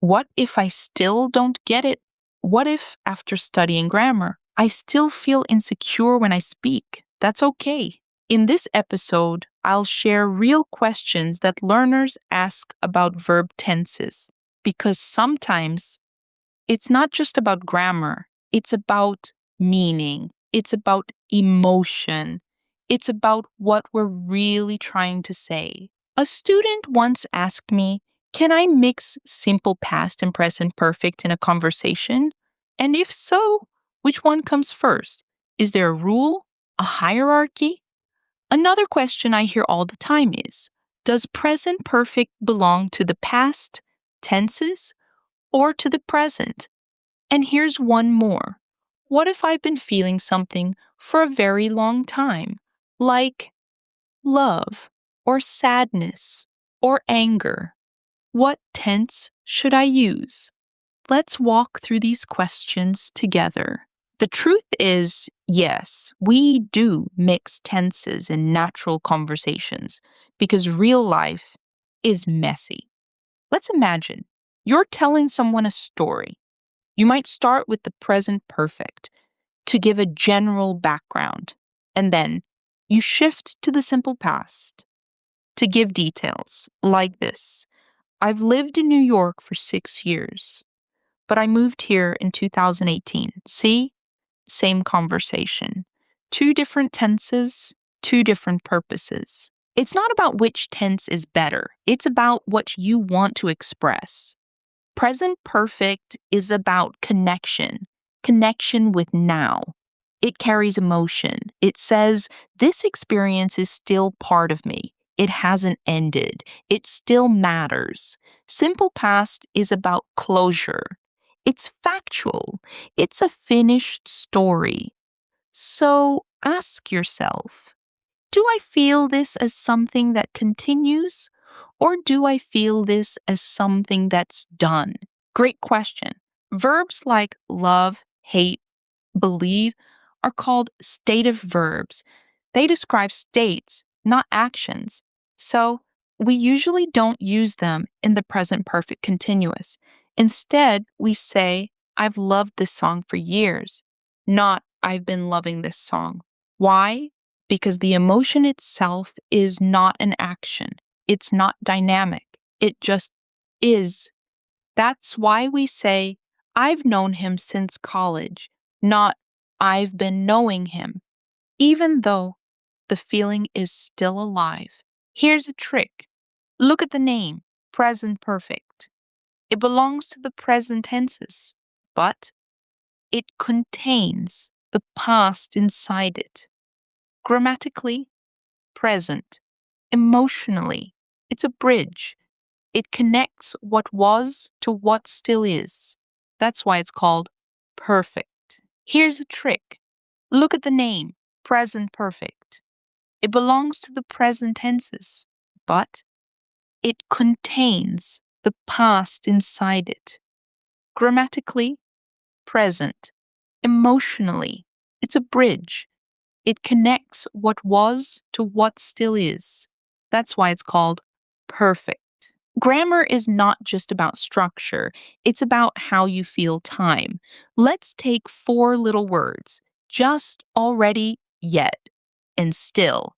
What if I still don't get it? What if, after studying grammar, I still feel insecure when I speak? That's okay. In this episode, I'll share real questions that learners ask about verb tenses, because sometimes it's not just about grammar, it's about meaning, it's about emotion, it's about what we're really trying to say. A student once asked me, can I mix simple past and present perfect in a conversation? And if so, which one comes first? Is there a rule? A hierarchy? Another question I hear all the time is, does present perfect belong to the past tenses or to the present? And here's one more. What if I've been feeling something for a very long time, like love or sadness or anger? What tense should I use? Let's walk through these questions together. The truth is, yes, we do mix tenses in natural conversations because real life is messy. Let's imagine you're telling someone a story. You might start with the present perfect to give a general background, and then you shift to the simple past to give details like this. I've lived in New York for 6 years, but I moved here in 2018. See? Same conversation. 2 different tenses, 2 different purposes. It's not about which tense is better. It's about what you want to express. Present perfect is about connection with now. It carries emotion. It says, this experience is still part of me. It hasn't ended. It still matters. Simple past is about closure. It's factual. It's a finished story. So ask yourself, do I feel this as something that continues? Or do I feel this as something that's done? Great question. Verbs like love, hate, believe are called stative verbs. They describe states, not actions. So we usually don't use them in the present perfect continuous. Instead, we say, I've loved this song for years, not I've been loving this song. Why? Because the emotion itself is not an action. It's not dynamic. It just is. That's why we say, I've known him since college, not I've been knowing him, even though the feeling is still alive. Here's a trick. Look at the name, present perfect. It belongs to the present tenses, but it contains the past inside it. Grammatically, present. Emotionally, it's a bridge. It connects what was to what still is. That's why it's called perfect. Here's a trick. Look at the name, present perfect. It belongs to the present tenses, but it contains the past inside it. Grammatically, present. Emotionally, it's a bridge. It connects what was to what still is. That's why it's called perfect. Grammar is not just about structure, it's about how you feel time. Let's take 4 little words, just, already, yet, and still.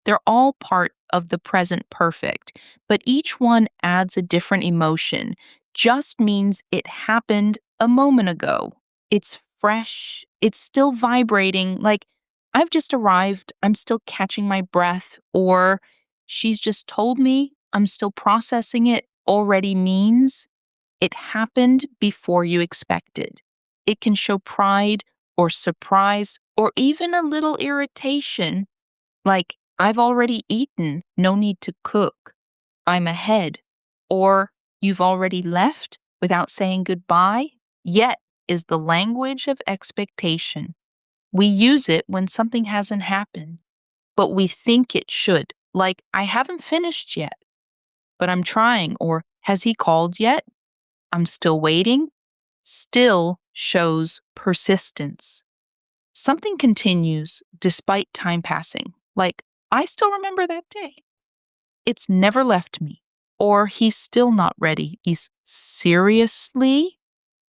They're all part of the present perfect, but each one adds a different emotion. Just means it happened a moment ago. It's fresh, it's still vibrating, like I've just arrived, I'm still catching my breath, or she's just told me, I'm still processing it, already means it happened before you expected. It can show pride or surprise or even a little irritation, like I've already eaten, no need to cook. I'm ahead. Or you've already left without saying goodbye. Yet is the language of expectation. We use it when something hasn't happened, but we think it should. Like, I haven't finished yet, but I'm trying. Or, has he called yet? I'm still waiting. Still shows persistence. Something continues despite time passing. Like, I still remember that day. It's never left me. or he's still not ready is seriously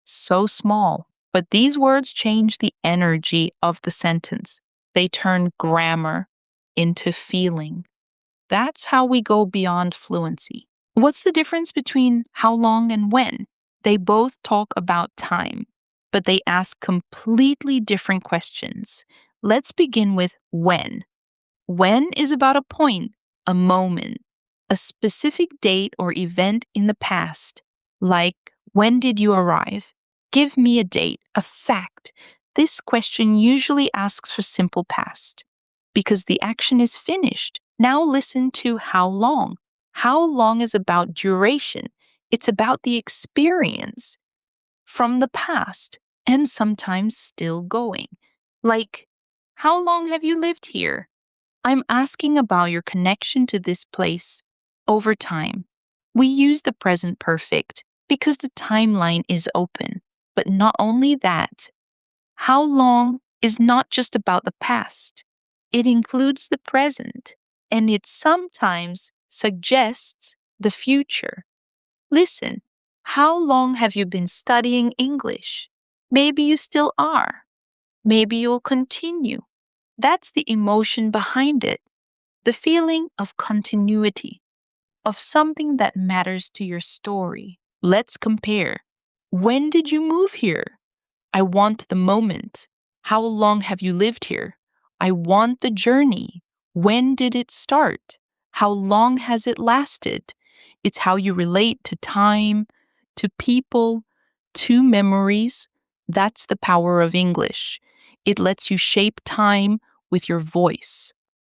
so small. But these words change the energy of the sentence. They turn grammar into feeling. That's how we go beyond fluency. What's the difference between how long and when? They both talk about time, but they ask completely different questions. Let's begin with when. When is about a point, a moment, a specific date or event in the past, like when did you arrive? Give me a date, a fact. This question usually asks for simple past because the action is finished. Now listen to how long. How long is about duration. It's about the experience from the past and sometimes still going. Like, how long have you lived here? I'm asking about your connection to this place over time. We use the present perfect because the timeline is open. But not only that, how long is not just about the past. It includes the present, and it sometimes suggests the future. Listen, how long have you been studying English? Maybe you still are. Maybe you'll continue. That's the emotion behind it. The feeling of continuity, of something that matters to your story. Let's compare. When did you move here? I want the moment. How long have you lived here? I want the journey. When did it start? How long has it lasted? It's how you relate to time, to people, to memories. That's the power of English. It lets you shape time with your voice.